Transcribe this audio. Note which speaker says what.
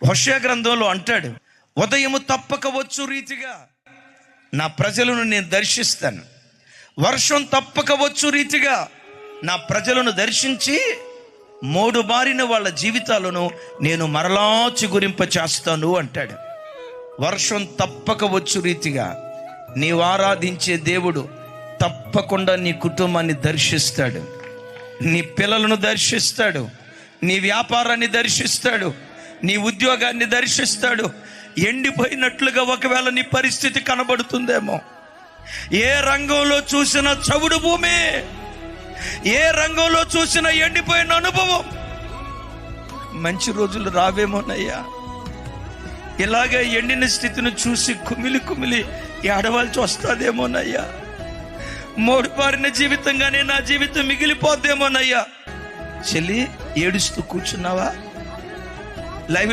Speaker 1: హోషేయ గ్రంథంలో అంటాడు, ఉదయము తప్పక వచ్చు రీతిగా నా ప్రజలను నేను దర్శిస్తాను. వర్షం తప్పక వచ్చు రీతిగా నా ప్రజలను దర్శించి మోడు బారిన వాళ్ళ జీవితాలను నేను మరలా చిగురింప చేస్తాను అంటాడు. వర్షం తప్పక వచ్చు రీతిగా నీవు ఆరాధించే దేవుడు తప్పకుండా నీ కుటుంబాన్ని దర్శిస్తాడు, నీ పిల్లలను దర్శిస్తాడు, నీ వ్యాపారాన్ని దర్శిస్తాడు, నీ ఉద్యోగాన్ని దర్శిస్తాడు. ఎండిపోయినట్లుగా ఒకవేళ నీ పరిస్థితి కనబడుతుందేమో, ఏ రంగంలో చూసిన చవుడు భూమి, ఏ రంగంలో చూసిన ఎండిపోయిన అనుభవం, మంచి రోజులు రావేమోనయ్యా. ఇలాగే ఎండిన స్థితిని చూసి కుమిలి కుమిలి ఏడవాల్సి వస్తుందేమోనయ్యా. మోడుపారిన జీవితంగానే నా జీవితం మిగిలిపోద్దేమోనయ్యా. చెల్లి, ఏడుస్తూ కూర్చున్నావా? లైవ్